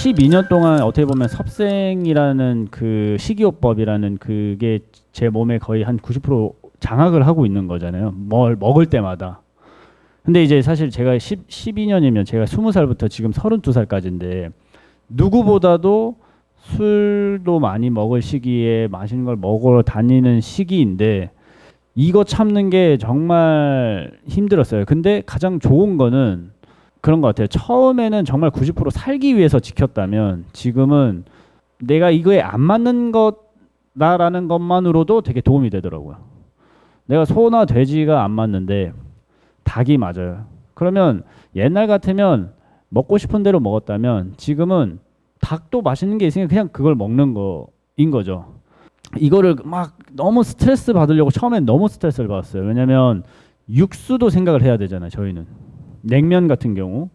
(12년) 동안 어떻게 보면 섭생이라는 그 식이요법이라는 그게 제 몸에 거의 한 90% 장악을 하고 있는 거잖아요. 뭘 먹을 때마다. 근데 이제 사실 제가 12년이면 제가 20살부터 지금 32살까지인데 누구보다도 술도 많이 먹을 시기에 맛있는 걸 먹으러 다니는 시기인데 이거 참는 게 정말 힘들었어요. 근데 가장 좋은 거는 그런 것 같아요. 처음에는 정말 90% 살기 위해서 지켰다면 지금은 내가 이거에 안 맞는 거다라는 것만으로도 되게 도움이 되더라고요. 내가 소나 돼지가 안 맞는데 닭이 맞아요. 그러면 옛날 같으면 먹고 싶은 대로 먹었다면 지금은 닭도 맛있는 게 있으니까 그냥 그걸 먹는 거인 거죠. 이거를 막 너무 스트레스 받으려고 처음엔 너무 스트레스를 받았어요. 왜냐면 육수도 생각을 해야 되잖아요. 저희는 냉면 같은 경우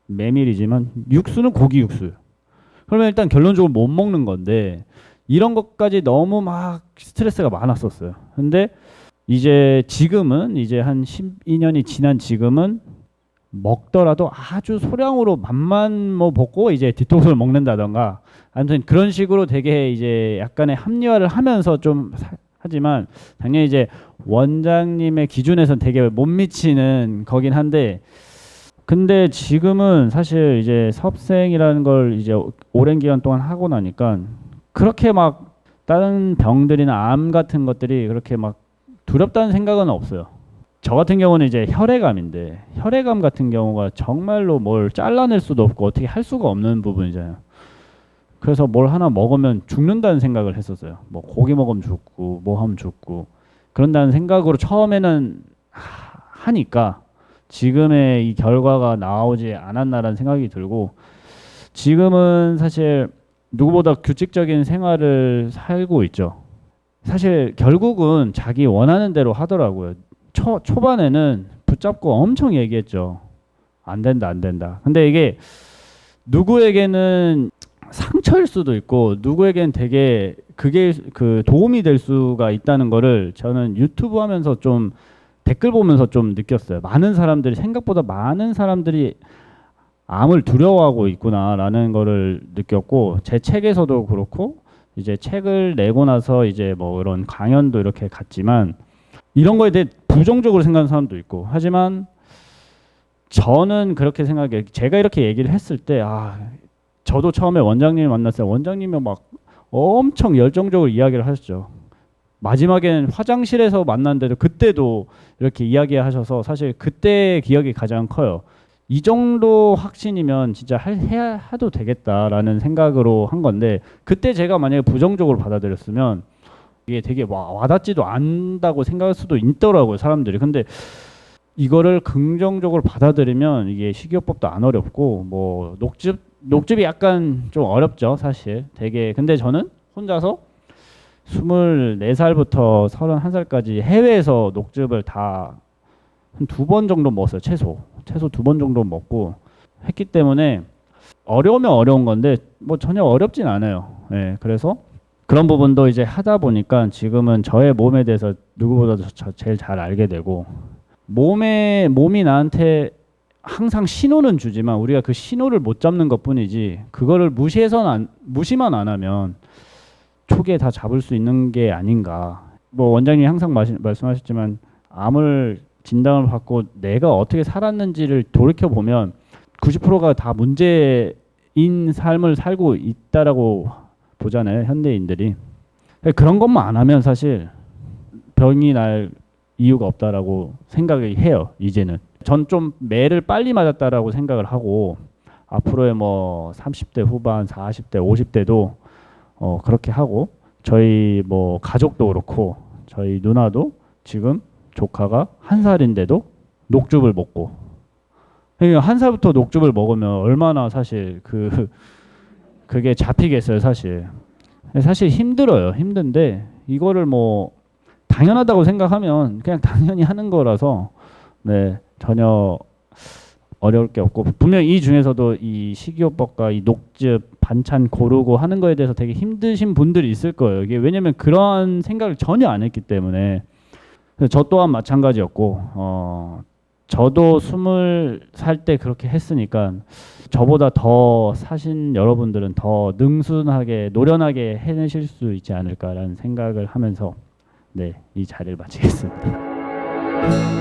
메밀이지만 육수는 고기 육수예요. 그러면 일단 결론적으로 못 먹는 건데 이런 것까지 너무 막 스트레스가 많았었어요. 근데 이제 지금은 이제 한 12년이 지난 지금은 먹더라도 아주 소량으로 맛만 뭐 먹고 이제 뒤통수를 먹는다던가 아무튼 그런 식으로 되게 이제 약간의 합리화를 하면서 좀 하지만 당연히 이제 원장님의 기준에선 되게 못 미치는 거긴 한데 근데 지금은 사실 이제 섭생이라는 걸 이제 오랜 기간 동안 하고 나니까 그렇게 막 다른 병들이나 암 같은 것들이 그렇게 막 두렵다는 생각은 없어요. 저 같은 경우는 이제 혈액암인데 혈액암 같은 경우가 정말로 뭘 잘라낼 수도 없고 어떻게 할 수가 없는 부분이잖아요. 그래서 뭘 하나 먹으면 죽는다는 생각을 했었어요. 뭐 고기 먹으면 죽고 뭐 하면 죽고 그런다는 생각으로 처음에는 하니까 지금의 이 결과가 나오지 않았나라는 생각이 들고 지금은 사실 누구보다 규칙적인 생활을 살고 있죠. 사실 결국은 자기 원하는 대로 하더라고요. 초반에는 붙잡고 엄청 얘기했죠. 안 된다, 안 된다. 근데 이게 누구에게는 상처일 수도 있고 누구에겐 되게 그게 그 도움이 될 수가 있다는 거를 저는 유튜브 하면서 좀 댓글 보면서 좀 느꼈어요. 많은 사람들이 생각보다 많은 사람들이 암을 두려워하고 있구나라는 거를 느꼈고 제 책에서도 그렇고 이제 책을 내고 나서 이제 뭐 이런 강연도 이렇게 갔지만 이런 거에 대해 부정적으로 생각하는 사람도 있고 하지만 저는 그렇게 생각해요. 제가 이렇게 얘기를 했을 때 저도 처음에 원장님을 만났어요. 원장님이 막 엄청 열정적으로 이야기를 하셨죠. 마지막에는 화장실에서 만났는데도 그때도 이렇게 이야기하셔서 사실 그때의 기억이 가장 커요. 이 정도 확신이면 진짜 해도 되겠다라는 생각으로 한 건데 그때 제가 만약에 부정적으로 받아들였으면 이게 되게 와닿지도 않는다고 생각할 수도 있더라고요, 사람들이. 근데 이거를 긍정적으로 받아들이면 이게 식이요법도 안 어렵고 뭐 녹즙이 약간 좀 어렵죠, 사실. 되게 근데 저는 혼자서 24살부터 31살까지 해외에서 녹즙을 다 한 2번 정도 먹었어요. 최소 2번 정도 먹고 했기 때문에 어려우면 어려운 건데 뭐 전혀 어렵진 않아요. 예, 그래서 그런 부분도 이제 하다 보니까 지금은 저의 몸에 대해서 누구보다도 제일 잘 알게 되고 몸이 나한테 항상 신호는 주지만 우리가 그 신호를 못 잡는 것뿐이지 그거를 무시만 안 하면 초기에 다 잡을 수 있는 게 아닌가. 뭐 원장님이 항상 말씀하셨지만 암을 진단을 받고 내가 어떻게 살았는지를 돌이켜 보면 90%가 다 문제인 삶을 살고 있다라고 보잖아요, 현대인들이. 그런 것만 안 하면 사실 병이 날 이유가 없다라고 생각을 해요. 이제는 전 좀 매를 빨리 맞았다라고 생각을 하고 앞으로의 뭐 30대 후반, 40대, 50대도 그렇게 하고 저희 뭐 가족도 그렇고 저희 누나도 지금 조카가 1살인데도 녹즙을 먹고 그러니까 1살부터 녹즙을 먹으면 얼마나 사실 그게 잡히겠어요, 사실. 사실 힘들어요. 힘든데 이거를 뭐 당연하다고 생각하면 그냥 당연히 하는 거라서 네, 전혀 어려울 게 없고 분명 이 중에서도 이 식이요법과 이 녹즙 반찬 고르고 하는 거에 대해서 되게 힘드신 분들이 있을 거예요. 이게 왜냐면 그런 생각을 전혀 안 했기 때문에. 그래서 저 또한 마찬가지였고 저도 20살 때 그렇게 했으니까 저보다 더 사신 여러분들은 더 능순하게 노련하게 해내실 수 있지 않을까라는 생각을 하면서 네, 이 자리를 마치겠습니다.